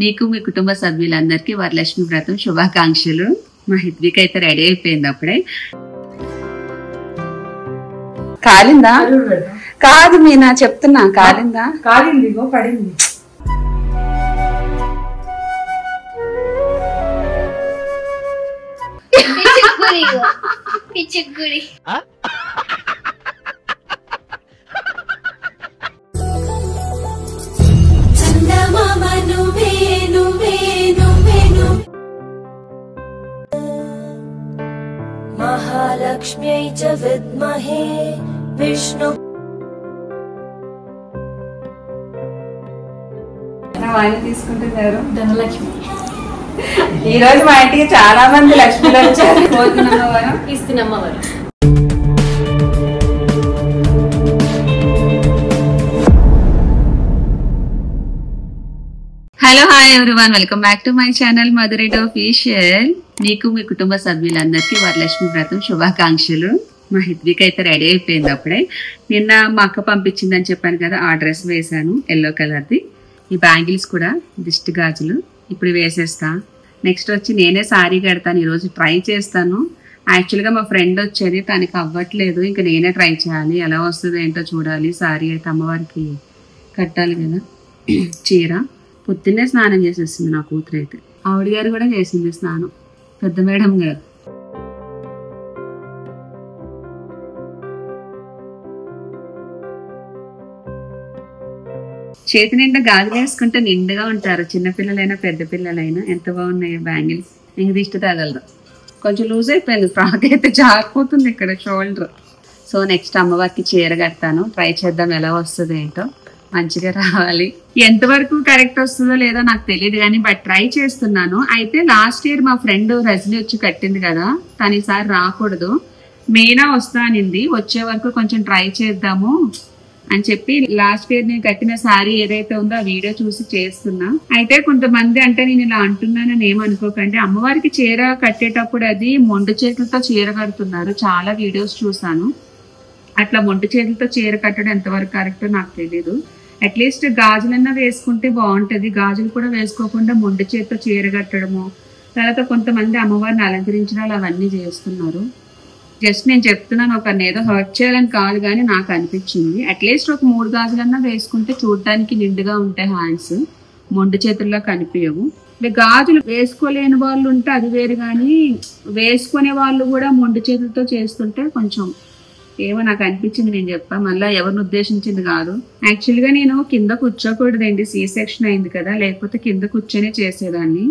మీకు మీ కుటుంబ సభ్యులందరికీ వరలక్ష్మి వ్రతం శుభాకాంక్షలు. మా హిత్విక్ అయితే రెడీ అయిపోయింది అప్పుడే. కాలిందా? కాదు మీనా, చెప్తున్నా. కాలిందా? కాలింది, పడింది. పిచ్చుగుడి महालक्ष्म्यै च विद्महे विष्णु. ఆయన తీసుకుంటున్నారు ధనలక్ష్మి. ఈ రోజు మా ఇంటికి చాలా మంది లక్ష్మిలో వచ్చారు. పోతున్నమ్మవారు ఇస్తున్నమ్మవారు. Hello, hi everyone, welcome back to my channel Madhureddy official. మీకు మీ కుటుంబ సభ్యులందరికీ వరలక్ష్మి వ్రతం శుభాకాంక్షలు. మా హిత్విక్ అయితే రెడీ అయిపోయింది అప్పుడే. నిన్న మా అక్క పంపించిందని చెప్పాను కదా, ఆ డ్రెస్ వేసాను ఎల్లో కలర్ది. ఈ బ్యాంగిల్స్ కూడా దిష్టి గాజులు ఇప్పుడు వేసేస్తా. నెక్స్ట్ వచ్చి నేనే సారీ కడతాను. ఈరోజు ట్రై చేస్తాను. యాక్చువల్గా మా ఫ్రెండ్ వచ్చేది, తనకి అవ్వట్లేదు. ఇంకా నేనే ట్రై చేయాలి. ఎలా వస్తుందో ఏంటో చూడాలి. సారీ అయితే అమ్మవారికి కట్టాలి కదా. చీర పొద్దున్నే స్నానం చేసేస్తుంది నా కూతురు అయితే. ఆవిడ గారు కూడా చేసింది స్నానం, పెద్ద మేడం గారు. చేతి నిండా గాజులు వేసుకుంటే నిండుగా ఉంటారు, చిన్నపిల్లలైనా పెద్ద పిల్లలైనా. ఎంత బాగున్నాయో బ్యాంగిల్స్. ఇంక దిష్టి తగలదు. కొంచెం లూజ్ అయిపోయింది ఫ్రాక్ అయితే, జారిపోతుంది ఇక్కడ షోల్డర్. సో నెక్స్ట్ అమ్మవారికి చీర కడతాను. ట్రై చేద్దాం ఎలా వస్తుందో ఏంటో. మంచిగా రావాలి. ఎంతవరకు కరెక్ట్ వస్తుందో లేదో నాకు తెలియదు కానీ బట్ ట్రై చేస్తున్నాను. అయితే లాస్ట్ ఇయర్ మా ఫ్రెండ్ రజని వచ్చి కట్టింది కదా, తను ఈసారి రాకూడదు, మీనా వస్తా అనింది. వచ్చే వరకు కొంచెం ట్రై చేద్దాము అని చెప్పి లాస్ట్ ఇయర్ నేను కట్టిన శారీ ఏదైతే ఉందో ఆ వీడియో చూసి చేస్తున్నా. అయితే కొంతమంది అంటే నేను ఇలా అంటున్నానని ఏమనుకోకండి, అమ్మవారికి చీర కట్టేటప్పుడు అది మొండు చేతులతో చీర కడుతున్నారు. చాలా వీడియోస్ చూసాను. అట్లా మొండు చేతులతో చీర కట్టడం ఎంతవరకు కరెక్టో నాకు తెలీదు. అట్లీస్ట్ గాజులన్నా వేసుకుంటే బాగుంటది. గాజులు కూడా వేసుకోకుండా మొండు చేతితో చీర కట్టడము, తర్వాత కొంతమంది అమ్మవారిని అలంకరించడాలు అవన్నీ చేస్తున్నారు. జస్ట్ నేను చెప్తున్నాను, ఒకరిని ఏదో హర్ట్ చేయాలని కాదు కానీ నాకు అనిపించింది. అట్లీస్ట్ ఒక 3 గాజులన్నా వేసుకుంటే చూడడానికి నిండుగా ఉంటాయి హ్యాండ్స్, మొండు చేతుల్లో కనిపించవు. గాజులు వేసుకోలేని వాళ్ళు ఉంటే అది వేరు, కానీ వేసుకునే వాళ్ళు కూడా మొండు చేతులతో చేస్తుంటే కొంచెం ఏమో నాకు అనిపించింది. నేను చెప్పా, మళ్ళీ ఎవరిని ఉద్దేశించింది కాదు. యాక్చువల్గా నేను కింద కూర్చోకూడదండి, సి సెక్షన్ అయింది కదా, లేకపోతే కింద కూర్చొనే చేసేదాన్ని.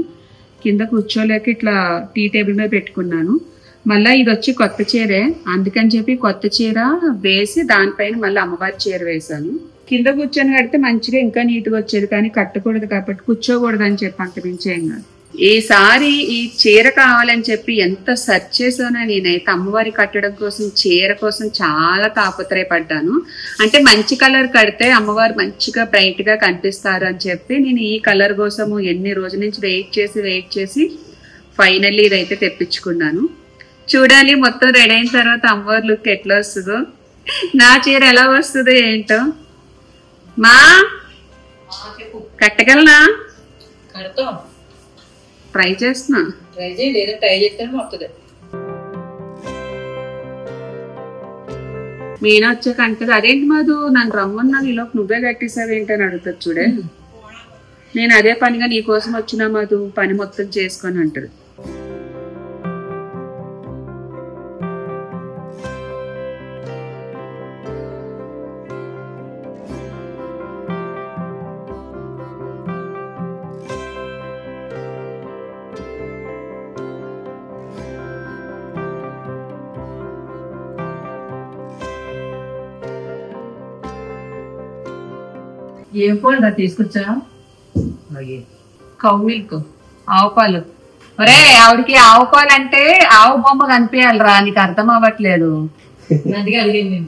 కింద కూర్చోలేక ఇట్లా టీ టేబుల్ మీద పెట్టుకున్నాను. మళ్ళీ ఇది వచ్చి కొత్త చీరే, అందుకని చెప్పి కొత్త చీర వేసి దానిపైన మళ్ళీ అమ్మవారి చీర వేసాను. కింద కూర్చొని కడితే మంచిగా ఇంకా నీట్గా వచ్చేది, కానీ కట్టకూడదు కాబట్టి కూర్చోకూడదు అని చెప్పి అంతమించి ఏం కాదు. ఈసారి ఈ చీర కావాలని చెప్పి ఎంత సెర్చ్ చేసానో నేనైతే. అమ్మవారి కట్టడం కోసం చీర కోసం చాలా తాపత్రయపడ్డాను. అంటే మంచి కలర్ కడితే అమ్మవారు మంచిగా బ్రైట్ గా కనిపిస్తారు అని చెప్పి నేను ఈ కలర్ కోసము ఎన్ని రోజుల నుంచి వెయిట్ చేసి ఫైనల్లీ ఇదైతే తెప్పించుకున్నాను. చూడాలి మొత్తం రెడీ అయిన తర్వాత అమ్మవారి లుక్ ఎట్లా వస్తుందో, నా చీర ఎలా వస్తుందో ఏంటో. మా కట్టగలనా? ట్రై చేస్తున్నా. మీనా వచ్చాక అంటది, అదేంటి మధు నన్ను రమ్మన్నాను, ఈలోపు నువ్వే కట్టేసావేంటని అడుగుతుంది. చూడే, నేను అదే పనిగా నీ కోసం వచ్చినా మధు, పని మొత్తం చేసుకొని అంటారు. ఏం పాలు తీసుకొచ్చా? కౌ మిల్క్, ఆవు పాలు. ఒరే, ఆవిడకి ఆవు పాలు అంటే ఆవు బొమ్మ కనిపించాలిరా, నీకు అర్థం అవ్వట్లేదు. అందుకే అడిగింది.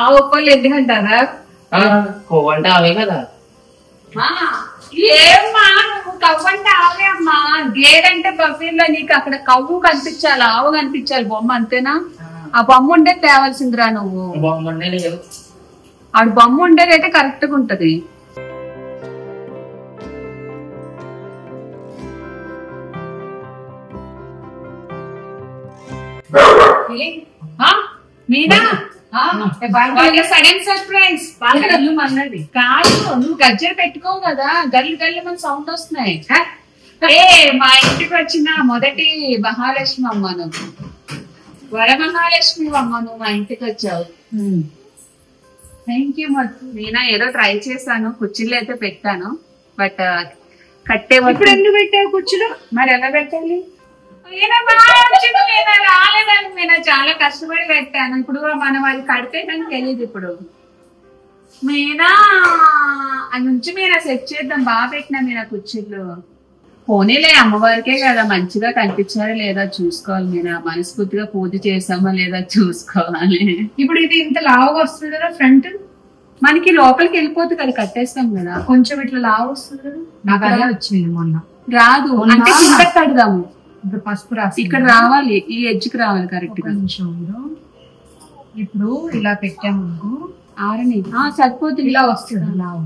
ఆవు పాలు ఎందుకంటారా? అవే కదా. ఏమ్మా నువ్వు కవ్వు అంటే ఆవే అమ్మా. గేదంటే బఫీల్లో నీకు అక్కడ కవ్వు కనిపించాలి, ఆవు కనిపించాలి, బొమ్మ అంతేనా? ఆ బొమ్మ ఉండేది తేవాల్సిందిరా నువ్వు. బాగుండే లేదు. ఆడు బొమ్మ ఉండేది అయితే కరెక్ట్ గా ఉంటది. Meena sudden surprise. అన్నది కాదు, నువ్వు గజ్జలు పెట్టుకోవు కదా, గల్లు గల్లు మన సౌండ్ వస్తున్నాయి. ఏ మా ఇంటికి వచ్చిన మొదటి మహాలక్ష్మి అమ్మ నువ్వు, వరమహాలక్ష్మి అమ్మ నువ్వు మా ఇంటికి వచ్చావు. Thank you. నేనా ఏదో ట్రై చేశాను, కుర్చీలు అయితే పెట్టాను, బట్ కట్టే ఇప్పుడు ఎందుకు పెట్టావు కుర్చీలు? మరి ఎలా పెట్టాలి? రాలేదని నేను చాలా కష్టపడి పెట్టాను. ఇప్పుడు మనం అది కడితే కానీ తెలియదు. ఇప్పుడు మీనా అది నుంచి మీనా సెట్ చేద్దాం. బాగా పెట్టినా మీనా కుర్చీలు. పోనీలే, అమ్మవారికే కదా, మంచిగా కనిపించారా లేదా చూసుకోవాలి. మీనా మనస్ఫూర్తిగా పూజ చేసామా లేదా చూసుకోవాలి. ఇప్పుడు ఇది ఇంత లావుగా వస్తుంది కదా ఫ్రంట్, మనకి లోపలికి వెళ్ళిపోతుంది కదా, కట్టేస్తాం కదా. కొంచెం ఇట్లా లావు వస్తుంది కదా. నాకు అదే వచ్చింది మొన్న. రాదు అంటే కింద కడదాము. ఇప్పుడు పసుపు రాసి ఇక్కడ రావాలి, ఈ ఎడ్జ్కి రావాలి కరెక్ట్ గా. ఇప్పుడు ఇలా పెట్టాము ఆరని సరిపోతుంది. ఇలా వస్తుంది లావు.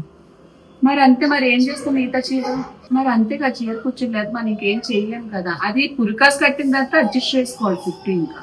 మరి అంతే, మరి ఏం చేస్తాం మిగతా చీర? మరి అంతేగా, చీర కూర్చోలేదు మనం ఇంకేం చెయ్యలేం కదా. అది పురికాస్ కట్టిన తర్వాత అడ్జస్ట్ చేసుకోవాలి చుట్టూ. ఇంకా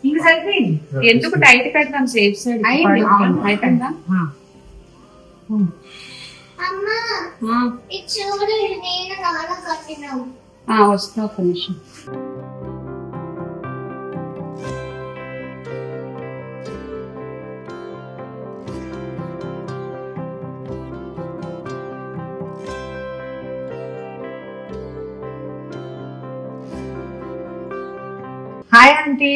ఇంకా సరిపోయింది. ఎందుకు టైట్ కడతాం, సేఫ్ సైడ్ అయిపోయిందా? వస్తా ఒక నిమిషం. హాయ్ ఆంటీ,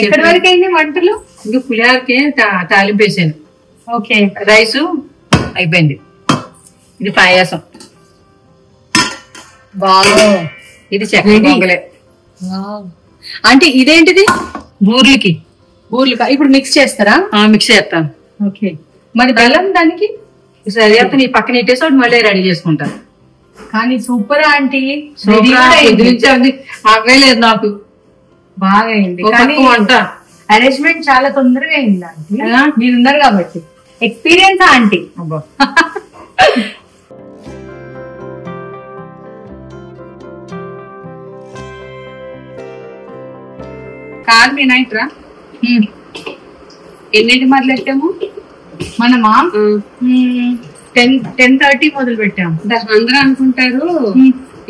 ఎక్కడి వరకు అయింది వంటలు? ఇంకా పులిహారకి తాలింపు వేసాను. ఓకే, రైసు అయిపోయింది. ఇది పాయాసం. ఇది చక్కెర పొంగలే. ఆంటీ ఇదేంటిది? బూర్లకి. ఊర్లు ఇప్పుడు మిక్స్ చేస్తారా? మిక్స్ చేస్తాను. ఓకే, మరి బెల్లం దానికి సరే అయితే నీ పక్కన ఇట్టేసి ఒకటి మళ్ళీ రెడీ చేసుకుంటాను. కానీ సూపర్ ఆంటీ, అవే లేదు నాకు. బాగా అయింది. వంట అరేంజ్మెంట్ చాలా తొందరగా అయింది ఆంటీ, మీరున్నారు కాబట్టి. Experience aunty. కాదు మీ నైట్ రా. ఎన్నింటి మొదలెట్టాము మనమా? 10:30 మొదలు పెట్టాము. అందరూ అనుకుంటారు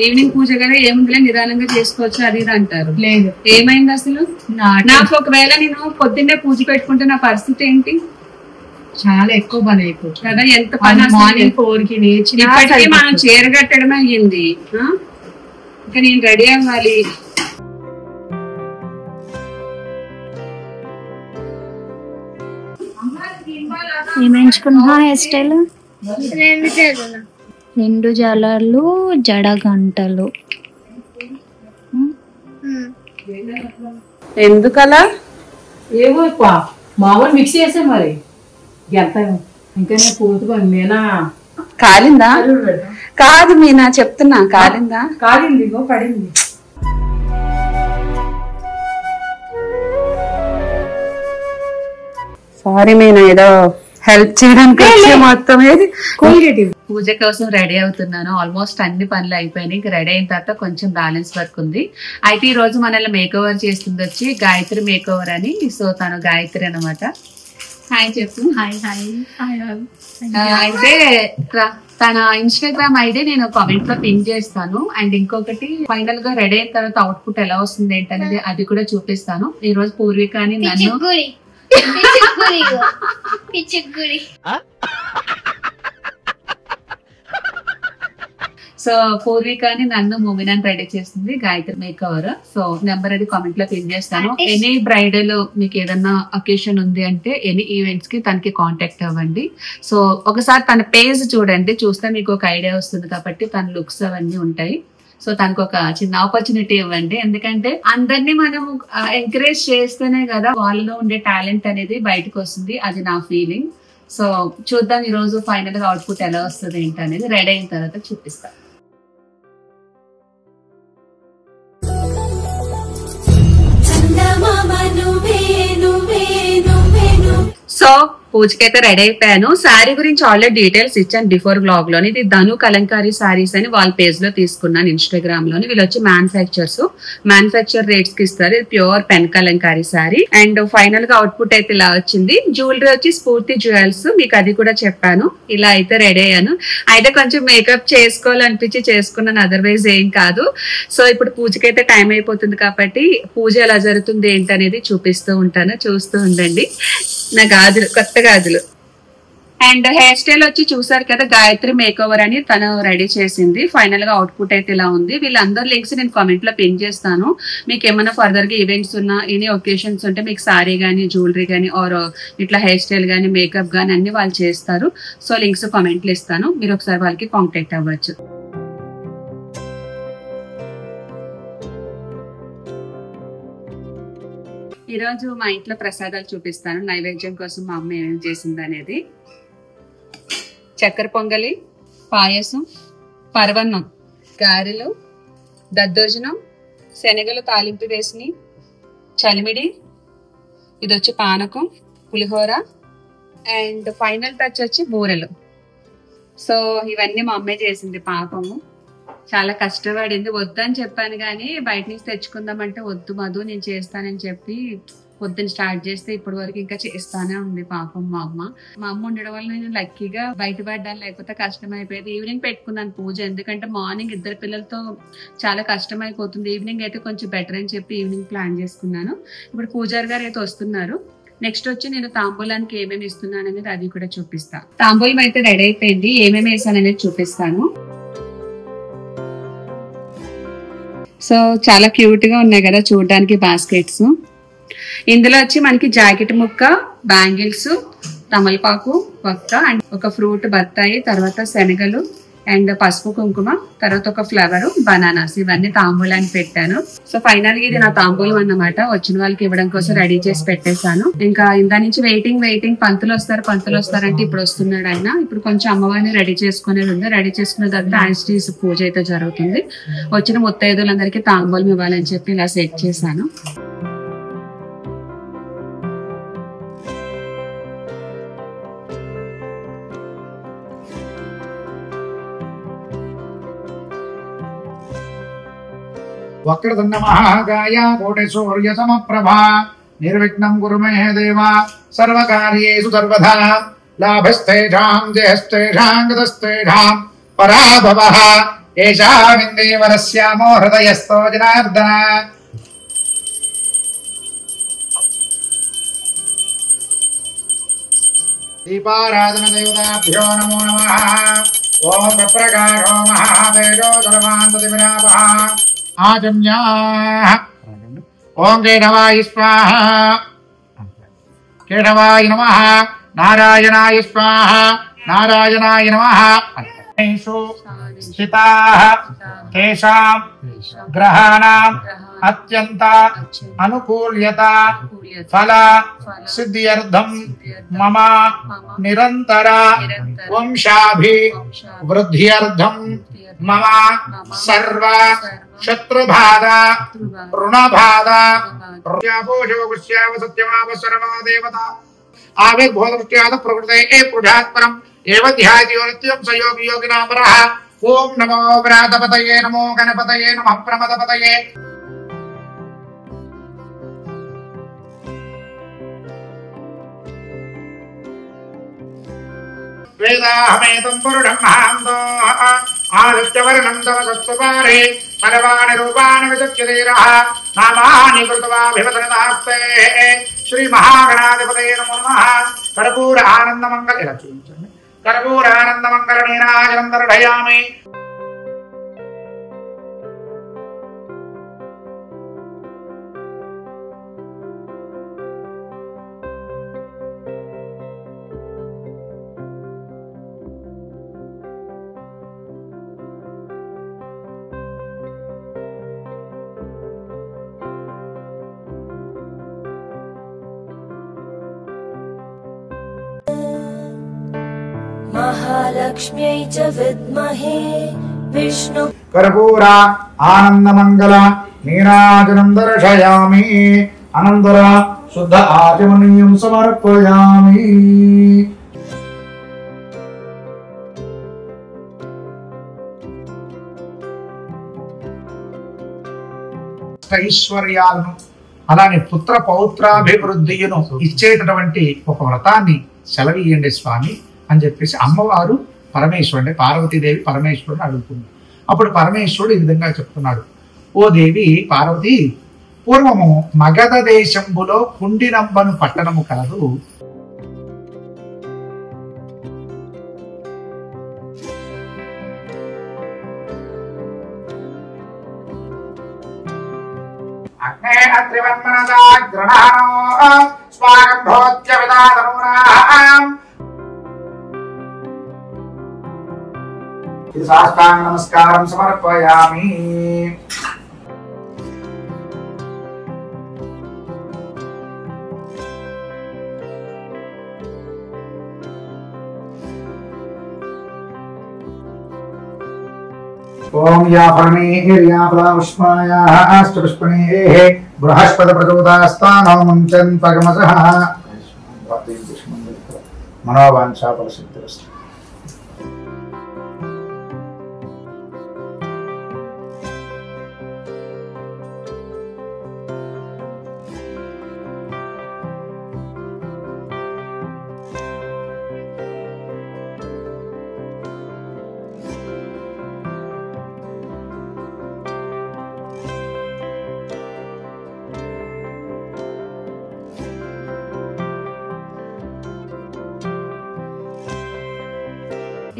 ఈవినింగ్ పూజ కదా ఏముందిలే నిదానంగా చేసుకోవచ్చు అది ఇది అంటారు. లేదు, ఏమైంది అసలు? నాకు ఒకవేళ నేను పొద్దున్నే పూజ పెట్టుకుంటే నా పరిస్థితి ఏంటి? చాలా ఎక్కువ పని అయిపోతుంది కదా. ఎంత పని, మార్నింగ్ 4కి లేచి ఇప్పటికీ మనం చీర కట్టడమే అయ్యింది. ఇంకా నేను రెడీ అవ్వాలి. ఏమేంచుకున్నా హెయిర్ స్టైల్? 2 జడలు, జడ గంటలు. ఎందుకలా? ఏమో మామూలు మిక్స్ చేసే మరి ఎంత ఇంకా పూర్తిగా మీనా కాలిందా? కాదు మీనా చెప్తున్నా, కాలిందా? కాలింది, పడింది. సారీ మీనా, ఏదో హెల్ప్ చేయడానికి మొత్తం పూజ కోసం రెడీ అవుతున్నాను. ఆల్మోస్ట్ అన్ని పనులు అయిపోయినాయి. ఇంకా రెడీ అయిన తర్వాత కొంచెం బ్యాలెన్స్ వర్క్ ఉంది. అయితే ఈ రోజు మనల్ని మేక్ ఓవర్ చేస్తుంది వచ్చి గాయత్రి మేక్ ఓవర్ అని. సో తను గాయత్రి అనమాట. హాయ్ చెప్పు. Hi hi. అయితే తన ఇన్స్టాగ్రామ్ ఐడి నేను కామెంట్ లో పిన్ చేస్తాను. అండ్ ఇంకొకటి ఫైనల్ గా రెడీ అయిన తర్వాత అవుట్పుట్ ఎలా వస్తుంది ఏంటనేది అది కూడా చూపిస్తాను. ఈ రోజు పూర్విక అని నన్ను సో పూర్వికని నన్ను మూవీని రెడీ చేస్తుంది గాయత్రి మేకవర్. సో నెంబర్ అది కామెంట్ లో పిన్ చేస్తాను. ఎనీ బ్రైడల్ మీకు ఏదన్నా అకేషన్ ఉంది అంటే ఎనీ ఈవెంట్స్ కి తనకి కాంటాక్ట్ అవ్వండి. సో ఒకసారి తన పేజ్ చూడండి, చూస్తే మీకు ఒక ఐడియా వస్తుంది కాబట్టి తన లుక్స్ అవన్నీ ఉంటాయి. సో తనకు ఒక చిన్న ఆపర్చునిటీ ఇవ్వండి, ఎందుకంటే అందరినీ మనం ఎంకరేజ్ చేస్తేనే కదా వాళ్ళలో ఉండే టాలెంట్ అనేది బయటకు వస్తుంది. అది నా ఫీలింగ్. సో చూద్దాం ఈ రోజు ఫైనల్ గా అవుట్పుట్ ఎలా వస్తుంది ఏంటి అనేది రెడీ అయిన తర్వాత చూపిస్తాను. సో పూజకైతే రెడీ అయిపోయాను. శారీ గురించి ఆల్రెడీ డీటెయిల్స్ ఇచ్చాను బిఫోర్ బ్లాగ్ లోని. ఇది ధను కలంకారీ శారీస్ అని వాళ్ళ పేజ్ లో తీసుకున్నాను ఇన్స్టాగ్రామ్ లోని. వీళ్ళు వచ్చి మ్యానుఫ్యాక్చర్ రేట్స్ కి ఇస్తారు. ఇది pure pen Kalamkari sari. And final గా అవుట్పుట్ అయితే ఇలా వచ్చింది. జ్యువెలరీ వచ్చి స్ఫూర్తి జ్యువెల్స్, మీకు అది కూడా చెప్పాను. ఇలా అయితే రెడీ అయ్యాను. అయితే కొంచెం మేకప్ చేసుకోవాలనిపించి చేసుకున్నాను, అదర్వైజ్ ఏం కాదు. సో ఇప్పుడు పూజకైతే టైం అయిపోతుంది కాబట్టి పూజ ఎలా జరుగుతుంది ఏంటనేది చూపిస్తూ ఉంటాను, చూస్తూ ఉండండి. నా గాజులు, కొత్త గాజులు. అండ్ హెయిర్ స్టైల్ వచ్చి చూసారు కదా, గాయత్రి మేకోవర్ అని తను రెడీ చేసింది. ఫైనల్ గా అవుట్పుట్ అయితే ఇలా ఉంది. వీళ్ళందరూ లింక్స్ నేను కామెంట్ లో పిన్ చేస్తాను. మీకు ఏమైనా ఫర్దర్ గా ఈవెంట్స్ ఉన్నా, ఎనీ ఒకేషన్స్ ఉంటే మీకు సారీ గానీ, జ్యువెలరీ గానీ, ఆర్ ఇట్లా హెయిర్ స్టైల్ గానీ, మేకప్ గానీ అన్ని వాళ్ళు చేస్తారు. సో లింక్స్ కామెంట్ లో ఇస్తాను, మీరు ఒకసారి వాళ్ళకి కాంటాక్ట్ అవ్వచ్చు. ఈరోజు మా ఇంట్లో ప్రసాదాలు చూపిస్తాను. నైవేద్యం కోసం మా అమ్మ ఏమేమి చేసింది అనేది. చక్కెర పొంగలి, పాయసం, పరవన్నం, గారెలు, దద్దోజనం, శనగలు తాలింపు వేసి, చలిమిడి, ఇది వచ్చి పానకం, పులిహోర, అండ్ ఫైనల్ టచ్ వచ్చి బూరెలు. సో ఇవన్నీ మా అమ్మే చేసింది. పాపము చాలా కష్టపడింది. వద్దని చెప్పాను కానీ బయట నుంచి తెచ్చుకుందామంటే వద్దు మధు నేను చేస్తానని చెప్పి పొద్దున్న స్టార్ట్ చేస్తే ఇప్పటి వరకు ఇంకా చేస్తానే ఉంది పాపం మా అమ్మ ఉండడం వల్ల నేను లక్కీగా బయటపడ్డాను, లేకపోతే కష్టం అయిపోయేది. ఈవినింగ్ పెట్టుకున్నాను పూజ, ఎందుకంటే మార్నింగ్ ఇద్దరు పిల్లలతో చాలా కష్టం అయిపోతుంది. ఈవినింగ్ అయితే కొంచెం బెటర్ అని చెప్పి ఈవినింగ్ ప్లాన్ చేసుకున్నాను. ఇప్పుడు పూజారి గారు అయితే వస్తున్నారు. నెక్స్ట్ వచ్చి నేను తాంబూలానికి ఏమేమి ఇస్తున్నాను అనేది అది కూడా చూపిస్తాను. తాంబూలం అయితే రెడీ అయిపోయింది, ఏమేమి వేసాను అనేది చూపిస్తాను. సో చాలా క్యూట్ గా ఉన్నాయి కదా చూడడానికి బాస్కెట్స్. ఇందులో వచ్చి మనకి జాకెట్ ముక్క, బ్యాంగిల్స్, తమలపాకు ఒక్క, అండ్ ఒక ఫ్రూట్ బత్తాయి, తర్వాత శనగలు, అండ్ పసుపు కుంకుమ, తర్వాత ఒక ఫ్లవర్, బనానాస్, ఇవన్నీ తాంబూలాన్ని పెట్టాను. సో ఫైనల్ గా ఇది నా తాంబూలం అన్నమాట. వచ్చిన వాళ్ళకి ఇవ్వడం కోసం రెడీ చేసి పెట్టేశాను. ఇంకా ఇందా నుంచి వెయిటింగ్ పంతులు వస్తారంటే ఇప్పుడు వస్తున్నాడు ఆయన. ఇప్పుడు కొంచెం అమ్మవారిని రెడీ చేసుకునేది ఉంది. రెడీ చేసుకున్న తర్వాత యాస్టీస్ పూజ అయితే జరుగుతుంది. వచ్చిన ముత్తైదులందరికీ తాంబూలం ఇవ్వాలని చెప్పి ఇలా సెట్ చేశాను. వక్రతుండ మహాకాయ కోటి సూర్య సమప్రభా నిర్విఘ్నం కురు మే దేవ సర్వకార్యేషు సర్వదా లాభస్తేషాం జయస్తేషాం గతస్తేషాం పరాభవః ఏషా విందేవరస్యామో హృదయస్థో జనార్దన. దీపారాధన దేవతాభ్యో నమో నమః. ఓం ప్రకాశో మహాతేజో సర్వాంతదివిరాపః ఆజమ్యా. ఓం కేశవాయ స్వాహా. కేశవాయ నమః. నారాయణాయ స్వాహా. నారాయణాయ నమః. స్థితాః తేషాం గ్రహాణాం అత్యంత అనుకూల్యత ఫల సిద్ధ్యర్థం మమ నిరంతర వంశాభి వృద్ధ్యర్థం మమ సర్వ శత్రుబాధ రుణబాధ సత్యమావసరమాదేవత ఆవిర్భూతృత్యాద ప్రకృతే పురుషాత్పరం ఏవ ధ్యాయో నిత్యం సయోగి యోగినామరః. ఓం నమో వ్రాతపతయే నమో గణపతయే నమః ప్రమదపతయే. వేదాహమేతం పురుషం మహాంతో ఆదిత్యవర్ణం తమసత్సుపారే పరవాణి రూపాణి విచక్షురీరః నామాని కృత్వాభివదనదాస్తే. శ్రీ మహాగణాధిపతయే నమో నమః. కర్పూర ఆనందమంగళ ఇలా చూపించండి. కర్పూర ఆనందమంగళ నీరాజనం దర్శయామి. लक्ष्म्यै च विद्महे विष्णु कर्पूर आनंदमंगल नीराजनं दर्शयामि अनंतर शुद्ध आचमनीयं समर्पयामि। ఐశ్వర్యాలను అలానే పుత్ర పౌత్రాభివృద్ధిను ఇచ్చేటటువంటి ఒక వ్రతాన్ని సెలవీయండి స్వామి అని చెప్పేసి అమ్మవారు పరమేశ్వరుడు పార్వతీదేవి పరమేశ్వరుడు అడుగుతుంది. అప్పుడు పరమేశ్వరుడు ఈ విధంగా చెప్తున్నాడు, ఓ దేవి పార్వతి, పూర్వము మగధ దేశంబులో కుండినంబను పట్టణము కలదు. ఇది సాష్టాంగ నమస్కారం సమర్పయామి. ఓం యా పరమేర్యా ఫలాపుష్పాయాః అష్టపుష్పణేః బృహస్పతి ప్రచోదయాస్తానో ముంచంతగమసః మనోవాంఛా ఫలసిద్ధిరస్తు.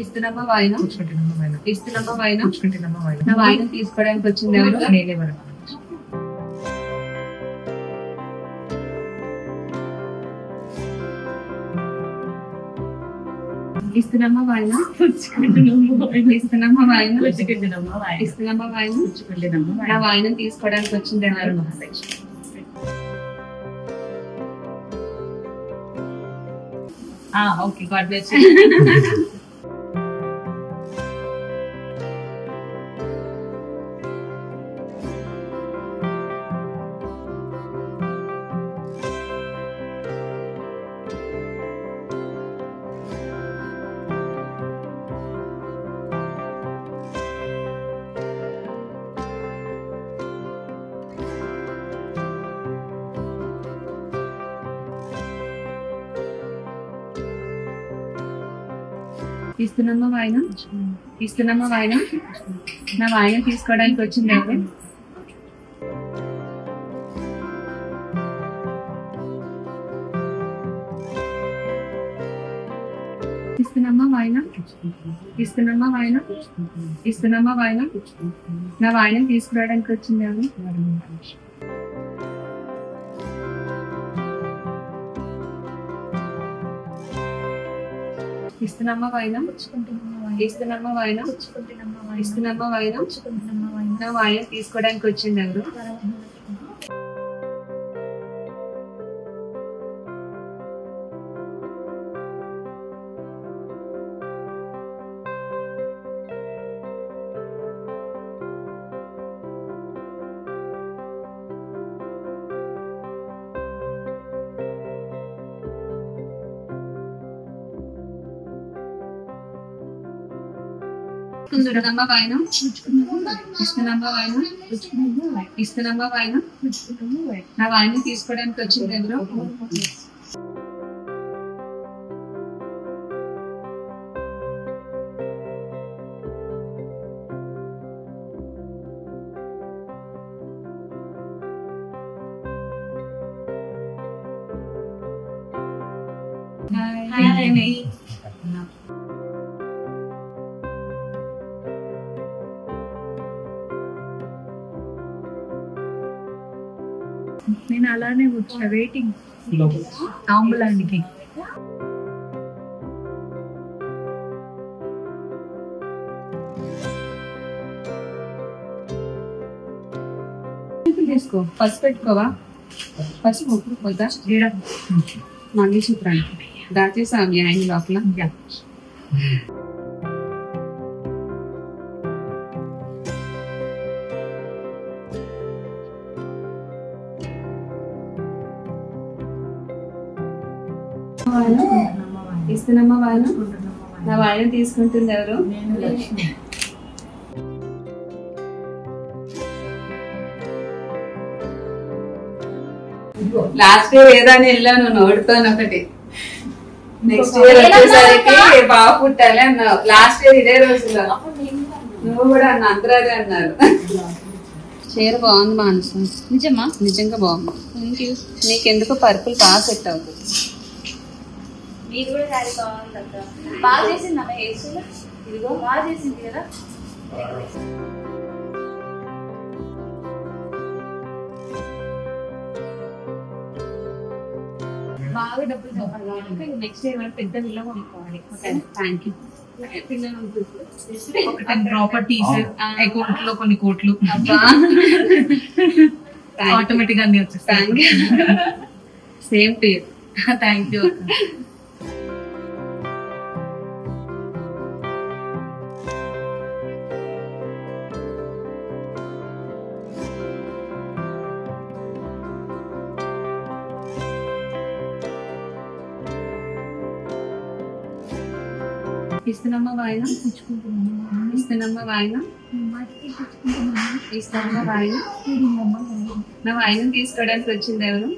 ఇస్తున్నమ్మ వాయినం ఇస్తున్నమ్మ వాయినం నా వాయినం తీసుకోవడానికి వచ్చింది ఎవరు? ఇస్తున్నమ్మ వాయినం ఇస్తున్నమ్మ వాయినం ఇస్తున్నమ్మ వాయినం నా వాయినం తీసుకోవడానికి వచ్చింది ఎవరు? Okay, God bless you. ఇస్తున్నమ్మ వాయినం ఇస్తున్నమ్మ వాయినం నా వాయినం తీసుకోవడానికి వచ్చింది ఎవరు? ఇస్తున్నమ్మ వాయినం ఇస్తున్నమ్మ వాయినం ఇస్తున్నమ్మ వాయినం నా వాయినం తీసుకురావడానికి వచ్చింది ఎవరు? ఇస్తున్నమ్మ వాయినం ఇస్తున్నమ్మ వాయినం ఇస్తున్నమ్మ వాయినం నా వాయినం తీసుకోవడానికి వచ్చింది ఎవరు? ఇస్తున్నమ్మ వాయినం ఇస్తున్నమ్మ వాయినం ఇస్తున్నమ్మ వాయినం నా వాయినం తీసుకోవడానికి వచ్చింది ఎవరు? నేను అలానే కూర్చున్నా వెయిటింగ్ తాంబూలానికి. తీసుకో, పసుపు పెట్టుకోవా? పసుపు వద్దా? మంగళసూత్రానికి దాచేసాం ఆయన లోపల. వాయన ఇస్తున్నమ్మ వాయన నా వాయన తీసుకుంటుంది ఎవరు? లాస్ట్ ఇయర్ ఏదని వెళ్ళాను నోడుతాను ఒకటి, నెక్స్ట్ ఇయర్ వచ్చేసరికి బాగా పుట్టాలి అన్నావు. లాస్ట్ ఇయర్ ఇదే రోజులో నువ్వు కూడా అన్న అందరూ అదే అన్నారు. చీర బాగుంది మానసు, నిజమా? నిజంగా బాగుంది. Thank you. నీకెందుకు పర్పుల్ బాగా సెట్ అవుతుంది. మీరు కూడా శారీ బాగుంది అక్క. బాగా చేసింది అమ్మ హెయిర్ స్టైల్. ఇదిగో బాగా చేసింది కదా. బాగా డబ్బులు సంపాదించాలి. నెక్స్ట్ ఇయర్ వరకు పెద్ద విల్ల కొనుక్కోవాలి. Thank you. ఒక 10 ప్రాపర్టీస్ అకౌంట్ లో కొన్ని కోట్లు ఆటోమేటిక్ గా అన్ని వచ్చేస్తాయి. Same to you. Thank you. ఇస్తున్నమ్మ వాయన ఇస్తున్నమ్మ వాయన ఇస్తున్నమ్మ వాయన. నా వాయనం తీసుకోవడానికి వచ్చింది ఎవరు?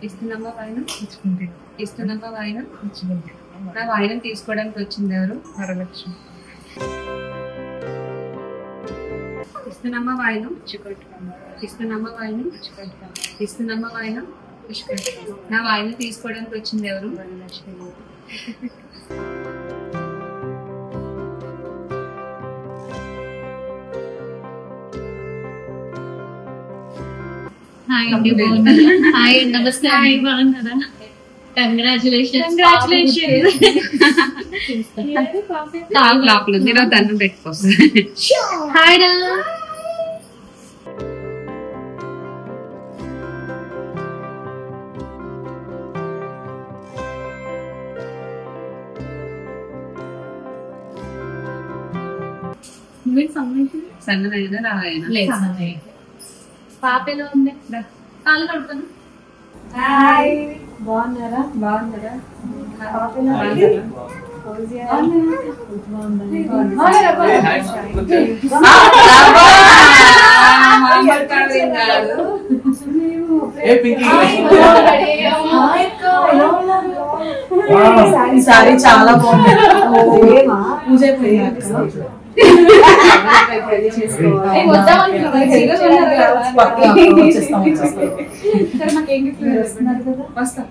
ఇస్తున్నమ్మ వాయనం ఇస్తున్నమ్మ వాయనం. నా వాయనం తీసుకోవడానికి వచ్చింది ఎవరు? వరలక్ష్మి. ఇస్తున్నమ్మ వాయనం ఇస్తున్నమ్మ వాయనం ఇస్తున్నమ్మ వాయనం. నా వాయనం తీసుకోవడానికి వచ్చింది ఎవరు? హాయ్ అండి, బాగున్నారా? హాయ్ నమస్తే. హాయ్ బాగున్నారా? కంగ్రాచులేషన్స్. లోపల ఉంది, దండం పెట్టుకోస్తుంది. హాయ్ రా. సన్నదైనా రావాయన పాప ఎలా ఉంది? కాళ్ళు కడుపుతాను. హాయ్, బాగున్నారా? బాగున్నారా? సారీ చాలా బాగుంది. పూజ వస్తా.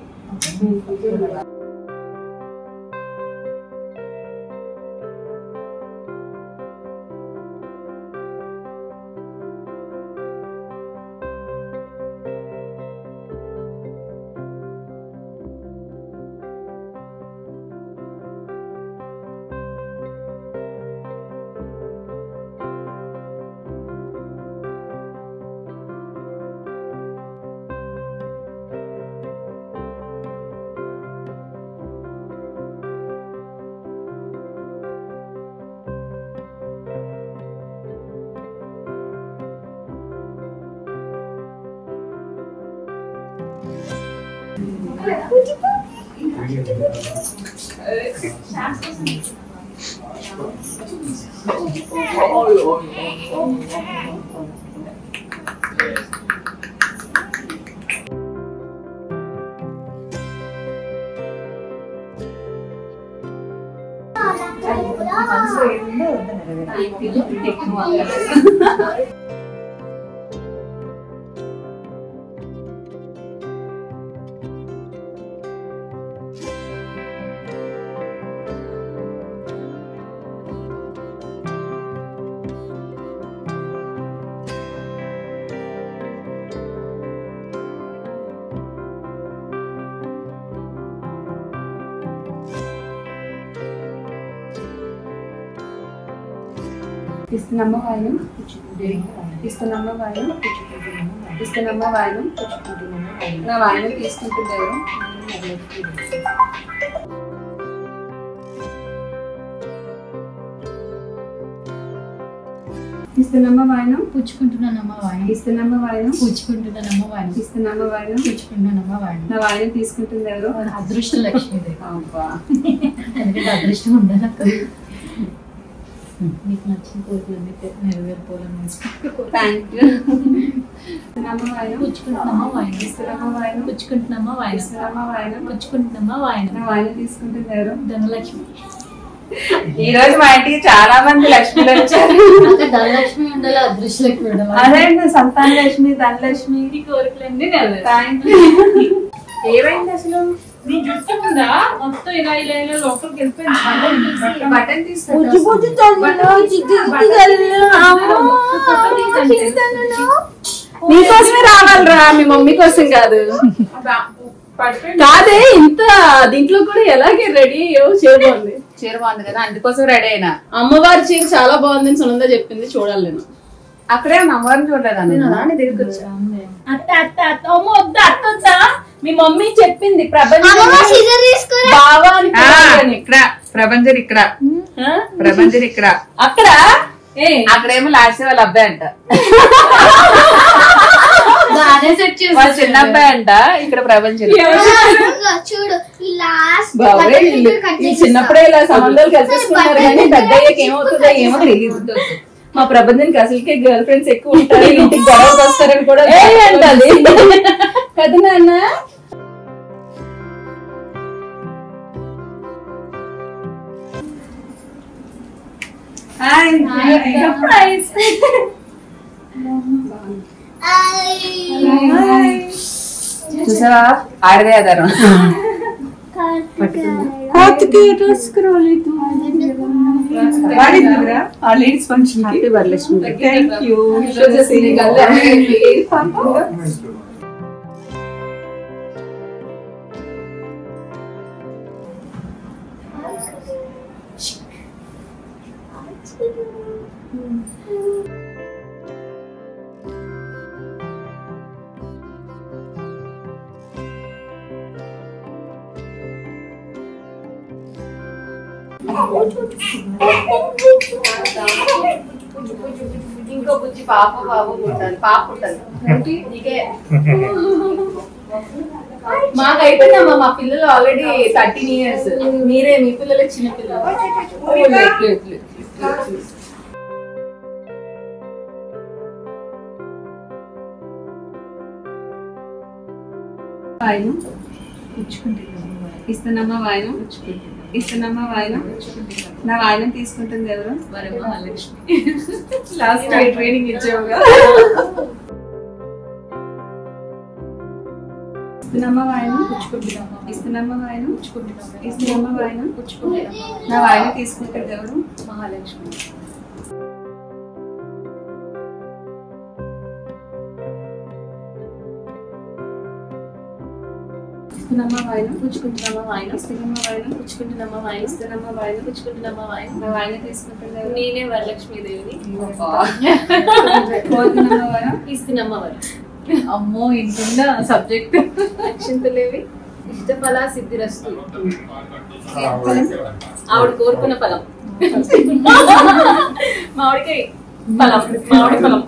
ఇస్తున్నమ్మ వాయనం ఇస్తున్నమ్మ వాయనం ఇస్తున్నమ్మ వాయనం నా వాయనం తీసుకుంటుంది ఎవరు? ఇస్తున్నమ్మ వాయనం పుచ్చుకుంటున్నానమ్మ వాయనం ఇస్తున్నమ్మ వాయనం పుచ్చుకుంటున్నానమ్మ వాయనం ఇస్తున్నమ్మ వాయనం పుచ్చుకుంటున్నానమ్మ వాయనం నా వాయనం తీసుకుంటుంది ఎవరు? అదృష్ట లక్ష్మీదేవి. అబ్బా ఎందుకంటే అదృష్టం ఉండాలి అక్క. నీకు నచ్చిన కోరికలన్నీ నెరవేరిపోవాలని థ్యాంక్ యూ. ఇస్తున్నమ్మ వాయనం పుచ్చుకుంటున్నామా వాయనం ఇస్తున్నమ్మ వాయనం పుచ్చుకుంటున్నామా వాయనం ఇస్తున్నమ్మ వాయనం పుచ్చుకుంటున్నామా వాయనం నా వాయనం తీసుకుంటుంది ఎవరు? ధనలక్ష్మి. ఈ రోజు మా ఇంటికి చాలా మంది లక్ష్మిలు వచ్చారు. అంటే ధనలక్ష్మి ఉండాలి, అదృష్టలక్ష్మి ఉండాలి. అదే సంతాన లక్ష్మి, ధనలక్ష్మి, ఈ కోరికలన్నీ నెరవేరు. Thank you. ఏమైంది అసలు? నీ జుట్టు ఉందా మొత్తం ఇలా ఇలా ఇలా లోపలికి వెళ్ళిపోయింది. బటన్ తీసుకో. నీకోసమే రావాలిరా, మీ మమ్మీ కోసం కాదు. కాదే ఇంత దీంట్లో కూడా ఎలాగే రెడీ అయ్యో చీర బాగుంది. చీర బాగుంది కదా, అందుకోసం రెడీ అయినా. అమ్మవారి చీర చాలా బాగుందని సునంద చెప్పింది, చూడాలి నేను. అక్కడే అమ్మవారిని చూడలేదా? అత్త అత్త అత్త అమ్మో వద్దా అత్త వద్దా, మీ మమ్మీ చెప్పింది ప్రపంచం బావా అని. ఇక్కడ ప్రభంజన్, ఇక్కడ ప్రభంజన్, ఇక్కడ అక్కడ అక్కడేమో లాస్ట్ వాళ్ళ అబ్బాయి అంట, వాళ్ళ చిన్న అబ్బాయి అంట. ఇక్కడ ప్రభంజన్. ఈ చిన్నప్పుడే ఇలా సంబంధాలు కలిపేసుకుంటారు కానీ పెద్ద అయ్యాక ఏమవుతుందో ఏమో తెలియదు. మా ప్రబంధన్కి అసలుకే గర్ల్ ఫ్రెండ్స్ ఎక్కువ ఉంటారు, ఇంటికి గొడవకి వస్తారని కూడా అంటది కదా నాన్న. చూసావా ఆడదే ఆధారం. Ladies function Varalakshmi. Thank you. ఇంకో బుజ్జి పాప బాబు పుట్టాలి, పాప పుట్టాలి. మాకు అయిపోయిందమ్మా, మా పిల్లలు ఆల్రెడీ 13 years. మీరే మీ పిల్లలు చిన్న పిల్లలు. వాయనం ఇస్తున్నమ్మ వాయనం ఇస్తున్నమ్మ వాయనం నా వాయనం తీసుకుంటుంది ఎవరు? మహాలక్ష్మి. లాస్ట్ ట్రైనింగ్ ఇచ్చావుగా. ఇస్తున్నమ్మ వాయనం ఇస్తున్నమ్మ వాయనం ఇస్తున్నమ్మ వాయనం నా వాయనం తీసుకుంటుంది ఎవరు? మహాలక్ష్మి. ఇస్తున్నమ్మ వాయనం పుచ్చుకుంటున్నామా వాయనం ఇస్తున్నమ్మ వాయనం పుచ్చుకుంటున్నామా వాయనం ఇస్తున్నమ్మ వాయనం పుచ్చుకుంటున్నామా వాయనం నా వాయనం తీసుకుంటుంది ఎవరు? నేనే వరలక్ష్మీదేవిని. కోరుతున్నమ్మ వాయనం ఇస్తున్నమ్మ వాయనం. అమ్మో ఇంటుందా సబ్జెక్ట్. అక్షంతలేవి ఇష్టఫల సిద్ధిరస్తు. ఆవిడ కోరుకున్న ఫలం మామిడికాయ ఫలం, మామిడి ఫలం.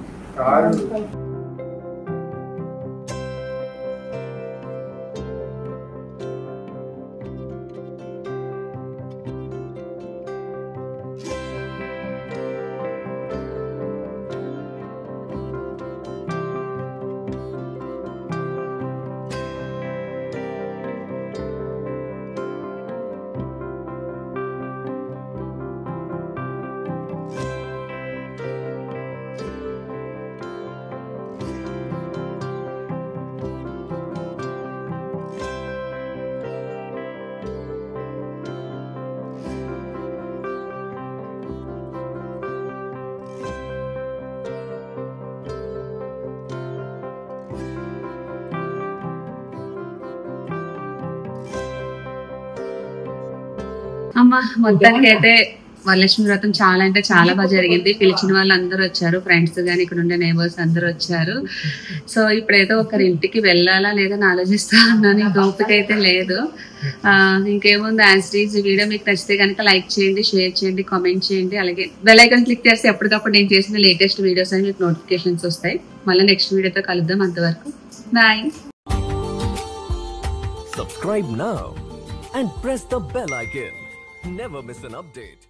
అమ్మా మొత్తానికి అయితే వరలక్ష్మి వ్రతం చాలా అంటే చాలా బాగా జరిగింది. పిలిచిన వాళ్ళు అందరూ వచ్చారు, ఫ్రెండ్స్ కానీ ఇక్కడ ఉండే నేబర్స్ అందరూ వచ్చారు. సో ఇప్పుడైతే ఒకరి ఇంటికి వెళ్ళాలా లేదని ఆలోచిస్తా ఉన్నాను. ఇంక ఓపిక అయితే లేదు. ఇంకేముంది, యాజ్ ఈ వీడియో మీకు నచ్చితే కనుక లైక్ చేయండి, షేర్ చేయండి, కామెంట్ చేయండి. అలాగే బెల్ ఐకాన్ క్లిక్ చేస్తే ఎప్పటికప్పుడు నేను చేసిన లేటెస్ట్ వీడియోస్ అని మీకు నోటిఫికేషన్స్ వస్తాయి. మళ్ళీ నెక్స్ట్ వీడియోతో కలుద్దాం. అంతవరకు bye. Subscribe now and press the bell icon. Never miss an update.